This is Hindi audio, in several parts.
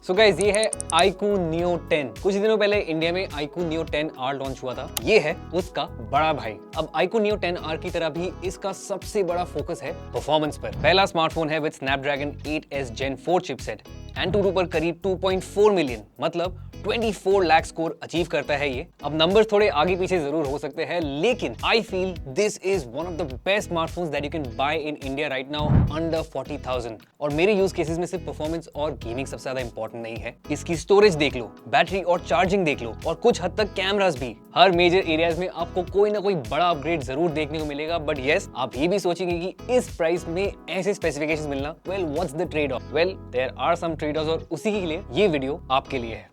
सो गाइस, ये है iQOO Neo 10। कुछ दिनों पहले इंडिया में iQOO Neo 10R लॉन्च हुआ था। ये है उसका बड़ा भाई। अब iQOO Neo 10R की तरह भी इसका सबसे बड़ा फोकस है परफॉर्मेंस पर। पहला स्मार्टफोन है with Snapdragon 8s Gen 4 chipset, AnTuTu पर करीब 2.4 मिलियन मतलब 24 लाख स्कोर अचीव करता है ये। अब नंबर्स थोड़े आगे पीछे जरूर हो सकते हैं, लेकिन I feel this is one of the best smartphones that you can buy in India right now under 40,000। और मेरे यूज केसेस में सिर्फ परफॉर्मेंस और गेमिंग सबसे ज्यादा इंपॉर्टेंट नहीं है, इसकी स्टोरेज देख लो, बैटरी और चार्जिंग देख लो, और कुछ हद तक कैमरास भी। हर मेजर एरियाज में आपको कोई ना कोई बड़ा अपग्रेड जरूर देखने को मिलेगा। बट यस, आप ये भी सोचेंगे कि इस प्राइस में ऐसे स्पेसिफिकेशंस मिलना, well what's the trade off? Well there are some trade offs, और उसी के लिए ये वीडियो आपके लिए है।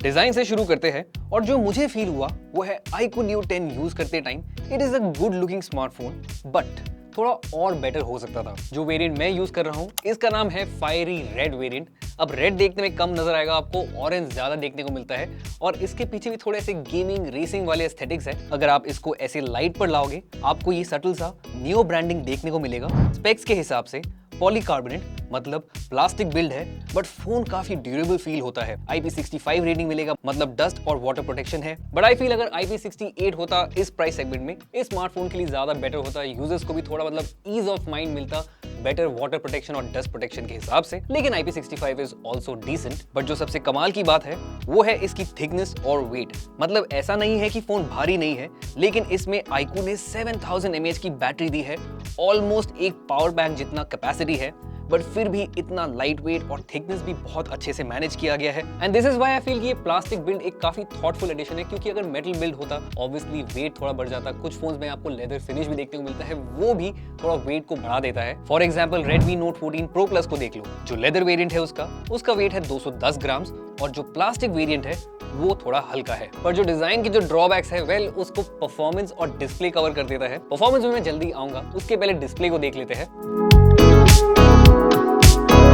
डिजाइन से शुरू करते हैं, और जो मुझे फील हुआ वो है iQOO Neo 10 यूज करते time it is a good looking smartphone, but थोड़ा और बेटर हो सकता था। जो वेरिएंट मैं यूज कर रहा हूँ इसका नाम है फायरी रेड वेरिएंट। अब रेड देखने में कम नजर आएगा आपको, ऑरेंज ज्यादा देखने को मिलता है, और इसके पीछे भी थोड़े ऐसे गेमिंग रेसिंग वाले एस्थेटिक्स है। अगर आप इसको ऐसे लाइट पर लाओगे आपको ये सटल सा नियो ब्रांडिंग देखने को मिलेगा। स्पेक्स के हिसाब से पॉलीकार्बोनेट मतलब प्लास्टिक बिल्ड है, बट फोन काफी ड्यूरेबल फील होता है। IP65 रेटिंग मिलेगा मतलब डस्ट और वाटर प्रोटेक्शन है। बट आई फील अगर IP68 होता इस प्राइस सेगमेंट में, इस स्मार्टफोन के लिए ज्यादा बेटर होता। यूजर्स को भी थोड़ा मतलब ईज ऑफ माइंड मिलता, बेटर वाटर प्रोटेक्शन और डस्ट प्रोटेक्शन के हिसाब से। लेकिन IP65 is also decent. But जो सबसे कमाल की बात है वो है इसकी थिकनेस और वेट। मतलब ऐसा नहीं है कि फोन भारी नहीं है, लेकिन इसमें iQOO ने 7000 mAh की बैटरी दी है, ऑलमोस्ट एक पावर बैंक जितना कैपेसिटी है, बट फिर भी इतना लाइट वेट और थिकनेस भी बहुत अच्छे से मैनेज किया गया है। And this is why I feel कि ये प्लास्टिक बिल्ड एक काफी थॉटफुल एडिशन है, क्योंकि अगर मेटल बिल्ड होता ऑब्वियसली वेट थोड़ा बढ़ जाता। कुछ फोन्स में आपको लेदर फिनिश भी देखने को मिलता है, वो भी थोड़ा वेट को बढ़ा देता है। For example Redmi Note 14 Pro Plus को देख लो, जो लेदर वेरिएंट है उसका वेट है 210 ग्राम्स, और जो प्लास्टिक वेरिएंट है वो थोड़ा हल्का है। पर जो डिजाइन की जो ड्रॉबैक्स है, वेल उसको परफॉर्मेंस और डिस्प्ले कवर कर देता है। परफॉर्मेंस में मैं जल्दी आऊंगा, उसके पहले डिस्प्ले को देख लेते हैं।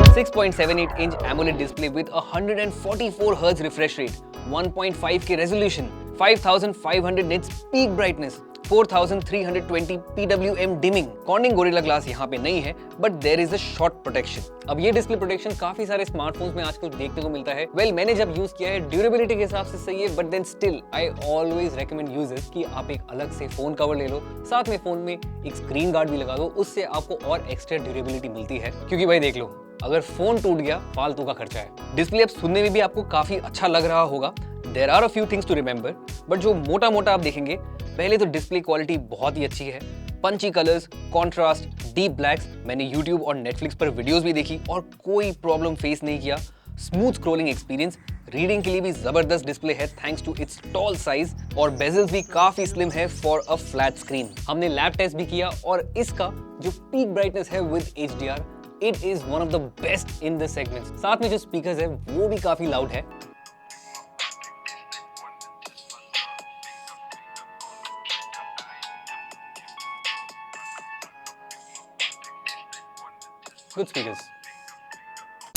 6.78 inch AMOLED display with 144 hertz refresh rate, 1.5K resolution, 5500 nits peak brightness, 4320 PWM dimming. Corning Gorilla Glass यहाँ पे नहीं है, but there is a short protection. अब ये डिस्प्ले प्रोटेक्शन काफी सारे स्मार्टफोन्स में आजकल देखने को मिलता है। वेल मैंने जब यूज किया है ड्यूरेबिलिटी के हिसाब से सही है, but then still I always recommend users कि आप एक अलग से फोन कवर ले लो, साथ में फोन में एक स्क्रीन गार्ड भी लगा दो, उससे आपको और एक्स्ट्रा ड्यूरेबिलिटी मिलती है। क्योंकि भाई देख लो, अगर फोन टूट गया फालतू का खर्चा है। डिस्प्ले अब सुनने में भी आपको काफी अच्छा लग रहा होगा। There are a few things to remember, but जो मोटा मोटा आप देखेंगे, पहले तो डिस्प्ले क्वालिटी बहुत ही अच्छी है। पंची कलर्स, कॉन्ट्रास्ट, डीप ब्लैक्स, मैंने YouTube और Netflix पर वीडियोस भी देखी और कोई प्रॉब्लम फेस नहीं किया। स्मूथ स्क्रॉलिंग एक्सपीरियंस, रीडिंग के लिए भी जबरदस्त डिस्प्ले है thanks to its tall size, और बेजल्स भी काफी स्लिम है फॉर अ फ्लैट स्क्रीन। हमने लैब टेस्ट भी किया, और इसका जो पीक ब्राइटनेस है with HDR, it is one of the best in the segment. साथ में जो स्पीकर्स है वो भी काफी लाउड है। Good speakers.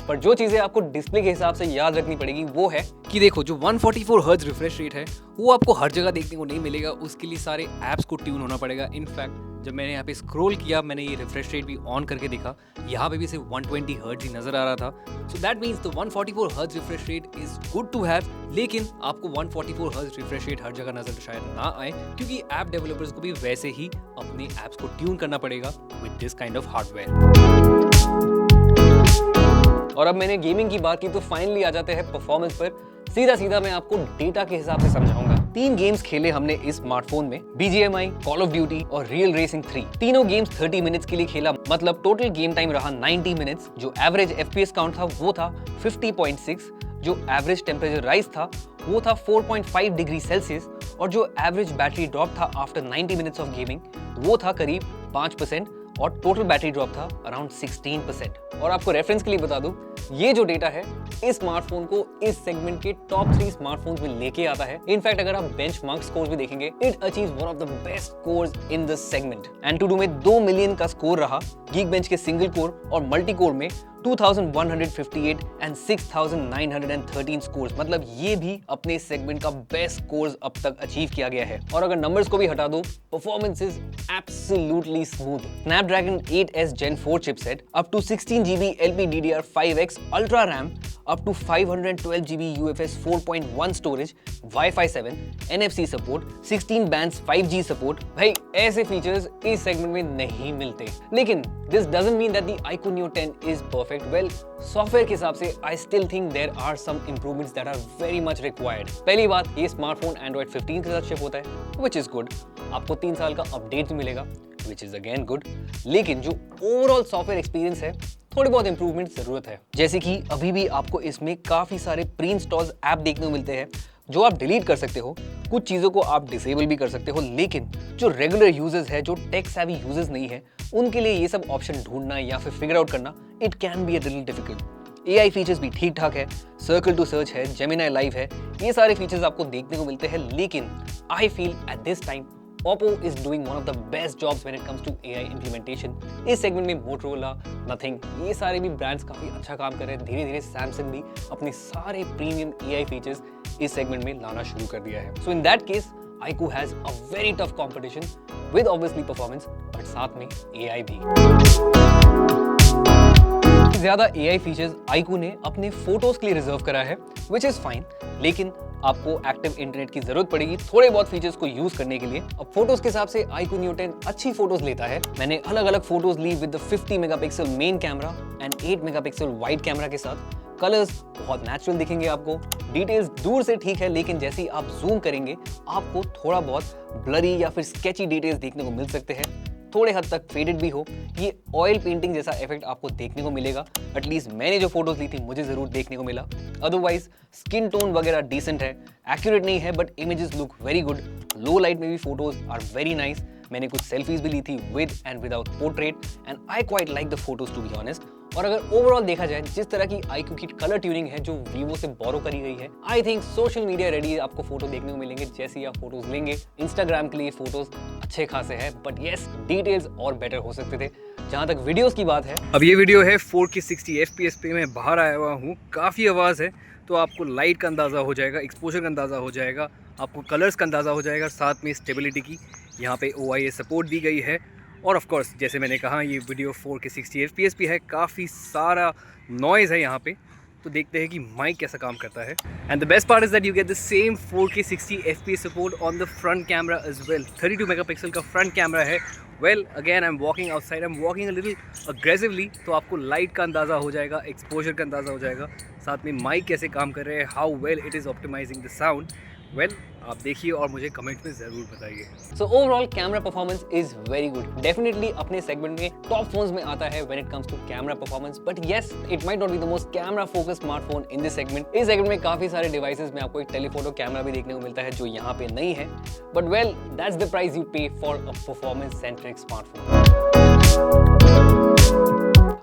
पर जो चीजें आपको डिस्प्ले के हिसाब से याद रखनी पड़ेगी वो है कि देखो, जो 144 हर्ट्ज रिफ्रेश रेट है वो आपको हर जगह देखने को नहीं मिलेगा। उसके लिए सारे ऐप्स को ट्यून होना पड़ेगा। इनफैक्ट जब मैंने यहाँ पे स्क्रॉल किया, मैंने ये रिफ्रेश रेट भी ऑन करके देखा, यहाँ पे भी सिर्फ 120 हर्ट्ज ही नजर आ रहा था। So that means the 144 hertz refresh rate is good to have, लेकिन आपको 144 हर्ट्ज रिफ्रेश रेट हर जगह नजर शायद ना आए, क्योंकि ऐप डेवलपर्स को भी वैसे ही अपने ऐप्स को ट्यून करना पड़ेगा with this kind of hardware. और अब मैंने गेमिंग की बात की, तो फाइनली आ जाते हैं परफॉर्मेंस पर। सीधा मैं आपको डेटा के हिसाब से समझाऊंगा। 3 गेम्स खेले हमने इस स्मार्टफोन में, BGMI, कॉल ऑफ ड्यूटी और रियल रेसिंग 3। तीनों गेम्स 30 मिनट्स के लिए खेला, मतलब टोटल गेम टाइम रहा 90 मिनट्स। जो एवरेज FPS काउंट था वो था 50.6, जो एवरेज टेम्परेचर राइज था वो था 4.5 डिग्री सेल्सियस, और जो एवरेज बैटरी ड्रॉप था आफ्टर 90 मिनट्स ऑफ गेमिंग वो था करीब 5%, और टोटल बैटरी ड्रॉप था अराउंड 16%। और आपको रेफरेंस के लिए बता दूं, ये जो डेटा है इस स्मार्टफोन को इस सेगमेंट के टॉप 3 स्मार्टफोन्स में लेके आता है। इनफैक्ट अगर आप बेंचमार्क स्कोर भी देखेंगे, it achieves one of the best scores in this segment. AnTuTu में 2 मिलियन का स्कोर रहा, गीकबेंच के सिंगल कोर और मल्टी कोर में 2158 एंड 6913 स्कोर्स, मतलब ये भी अपने सेगमेंट का बेस्ट स्कोर्स अब तक अचीव किया गया है। और अगर नंबर्स को भी हटा दो, performance is absolutely smooth. Snapdragon 8s Gen 4 chipset, up to 16GB LPDDR5x Ultra RAM, up to 512GB UFS 4.1 storage, Wi-Fi 7, NFC support, 16 bands 5G support। भाई ऐसे फीचर्स इस सेगमेंट में नहीं मिलते। लेकिन this doesn't mean that the iQOO Neo 10 is perfect. Well, software के हिसाब से I still think there are some improvements that are very much required। पहली बात, ये स्मार्टफोन Android 15 के साथ शिप होता है, which is good। आपको 3 साल का अपडेट मिलेगा, which is again good। लेकिन जो ओवरऑल सॉफ्टवेयर एक्सपीरियंस है, थोड़ी बहुत इंप्रूवमेंट जरूरत है। जैसे कि अभी भी आपको इसमें काफी सारे प्री इंस्टॉल्ड ऐप देखने को मिलते हैं जो आप डिलीट कर सकते हो, कुछ चीजों को आप डिसेबल भी कर सकते हो। लेकिन जो रेगुलर यूजर्स है, जो टेक सेवी यूजर्स नहीं है, उनके लिए ये सब ऑप्शन ढूंढना या फिर फिगर आउट करना it can be a little difficult. AI features भी ठीक ठाक है, सर्कल टू सर्च है, जेमिनी लाइव है, ये सारे फीचर्स आपको देखने को मिलते हैं। लेकिन I feel at this time Oppo is doing one of the best jobs when it comes to AI implementation। इस सेगमेंट में Motorola, Nothing, ये सारे भी ब्रांड्स काफी अच्छा काम कर रहे हैं। धीरे धीरे Samsung भी अपने सारे प्रीमियम AI फीचर्स इस सेगमेंट में लाना शुरू कर दिया है। So in that case, iQOO has a very tough competition with obviously performance, but साथ में AI भी। ज्यादा AI फीचर्स iQOO ने अपने फोटोज के लिए रिजर्व करा है, which is fine, लेकिन आपको एक्टिव इंटरनेट की जरूरत पड़ेगी थोड़े बहुत फीचर्स को यूज करने के लिए। अब फोटोज के हिसाब से iQOO Neo 10 अच्छी फोटोज लेता है। मैंने अलग अलग फोटोज ली with the 50 megapixel main camera and 8 megapixel wide camera के साथ। कलर्स बहुत नेचुरल दिखेंगे आपको, डिटेल्स दूर से ठीक है, लेकिन जैसे ही आप जूम करेंगे आपको थोड़ा बहुत ब्लरी या फिर स्केची डिटेल्स देखने को मिल सकते हैं, थोड़े हद तक फेडेड भी हो। ये ऑयल पेंटिंग जैसा इफेक्ट आपको देखने को मिलेगा, एटलीस्ट मैंने जो फोटोज ली थी मुझे जरूर देखने को मिला। अदरवाइज स्किन टोन वगैरह डिसेंट है, एक्यूरेट नहीं है but images look very good. Low light में भी फोटोज आर वेरी नाइस। मैंने कुछ सेल्फीज भी ली थी with and without portrait and I quite like the photos to be honest. और अगर ओवरऑल देखा जाए जिस तरह की iQOO की कलर ट्यूनिंग है जो वीवो से बोरो करी गई है, I think social media ready आपको फोटो देखने को मिलेंगे। जैसे ही आप फोटोज लेंगे, इंस्टाग्राम के लिए फोटोज अच्छे खासे हैं, बट येस डिटेल्स और बेटर हो सकते थे। जहां तक वीडियोस की बात है, अब ये वीडियो है 4K 60 FPS पे मैं बाहर आया हुआ हूँ, काफ़ी आवाज़ है तो आपको लाइट का अंदाज़ा हो जाएगा, एक्सपोजर का अंदाज़ा हो जाएगा, आपको कलर्स का अंदाज़ा हो जाएगा, साथ में स्टेबिलिटी की यहाँ पे OIS सपोर्ट दी गई है। और ऑफ कोर्स जैसे मैंने कहा ये वीडियो 4K 60 FPS भी है, काफ़ी सारा नॉइज़ है यहाँ पे, तो देखते हैं कि माइक कैसा काम करता है। And the best part is that you get the same 4K 60 FPS support on the front camera as well. 32 megapixel का फ्रंट कैमरा है। Well again I am walking outside, I am walking a little aggressively, तो आपको लाइट का अंदाज़ा हो जाएगा, एक्सपोजर का अंदाज़ा हो जाएगा, साथ में माइक कैसे काम कर रहे हैं, how well it is optimising the sound. Well आप देखिए और मुझे कमेंट में जरूर बताइए। So overall camera performance is very good, definitely अपने सेगमेंट में टॉप फोन्स में आता है when it comes to camera performance, but yes it might not be the most camera focused smartphone in this segment. इस सेगमेंट में काफी सारे डिवाइसेस में आपको एक टेलीफोटो कैमरा भी देखने को मिलता है जो यहाँ पे नहीं है, but well that's the price you pay for a performance centric smartphone.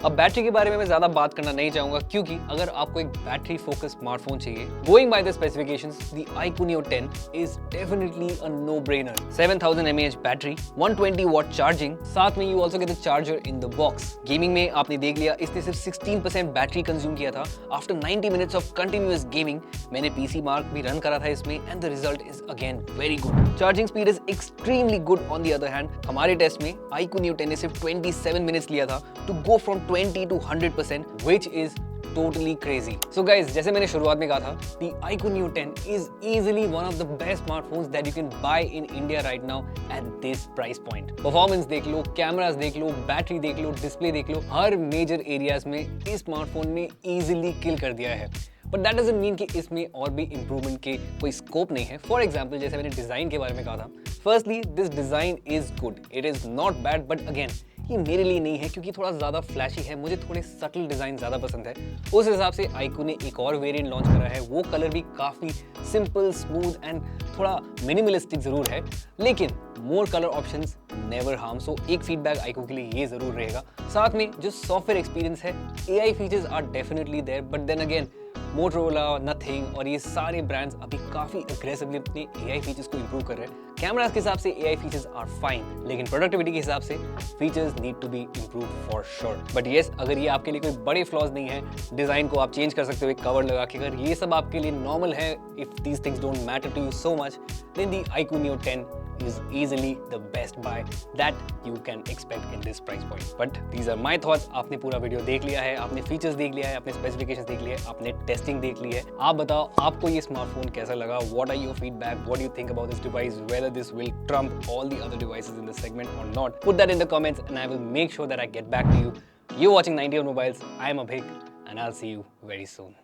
अब बैटरी के बारे में मैं ज्यादा बात करना नहीं चाहूंगा, क्योंकि अगर आपको एक बैटरी फोकस्ड स्मार्टफोन चाहिए, going by the specifications, the iQOO Neo 10 is definitely a no brainer. 7000 mAh battery, 120 watt charging, साथ में you also get the charger in the box. Gaming में आपने देख लिया इसने सिर्फ 16% बैटरी कंज्यूम किया था after 90 minutes of continuous gaming. मैंने PC मार्क भी रन करा था इसमें and the result is again very good. Charging speed is extremely good. On the other hand हमारे टेस्ट में iQOO Neo 10 ने सिर्फ 27 मिनट्स लिया था to go from 20 to 100%, which is totally crazy. So guys, जैसे मैंने शुरुआत में कहा था, the iQOO Neo 10 is easily one of the best smartphones that you can buy in India right now at this price point. Performance देख लो, कैमरास देख लो, बैटरी देख लो, डिस्प्ले देख लो, हर मेजर एरियाज में इस स्मार्टफोन ने easily kill कर दिया है। बट दैट डजंट मीन कि इसमें और भी इंप्रूवमेंट के कोई स्कोप नहीं है। फॉर एग्जाम्पल जैसे मैंने डिजाइन के बारे में कहा था, firstly this design is good, it is not bad, but again ये मेरे लिए नहीं है क्योंकि थोड़ा ज़्यादा फ्लैशी है, मुझे थोड़े सटल डिज़ाइन ज़्यादा पसंद है। उस हिसाब से iQOO ने एक और वेरिएंट लॉन्च करा है, वो कलर भी काफ़ी सिंपल, स्मूथ एंड थोड़ा मिनिमलिस्टिक ज़रूर है, लेकिन more colour options never harm. So एक फीडबैक iQOO के लिए ये ज़रूर रहेगा। साथ में जो सॉफ्टवेयर एक्सपीरियंस है, AI features are definitely there, but then again Motorola, Nothing और ये सारे ब्रांड्स अभी काफ़ी अग्रेसिवली अपने AI फीचर्स को इंप्रूव कर रहे हैं। कैमरास के हिसाब से AI फीचर्स आर फाइन, लेकिन प्रोडक्टिविटी के हिसाब से features need to be improve for sure. But yes, अगर ये आपके लिए कोई बड़े फ्लॉज नहीं है, डिज़ाइन को आप चेंज कर सकते हो एक कवर लगा के, अगर ये सब आपके लिए नॉर्मल है, if these things don't matter to you so much, then the iQOO Neo 10 is easily the best buy that you can expect in this price point. But these are my thoughts. आपने पूरा वीडियो देख लिया है, आपने फीचर्स देख लिया है, आपने स्पेसिफिकेशंस देख लिया है, आपने टेस्टिंग देख ली है। आप बताओ आपको ये स्मार्टफोन कैसा लगा? What are your feedback? What do you think about this device? Whether this will trump all the other devices in this segment or not? Put that in the comments and I will make sure that I get back to you. You're watching 90 on Mobiles. I am Abhik and I'll see you very soon.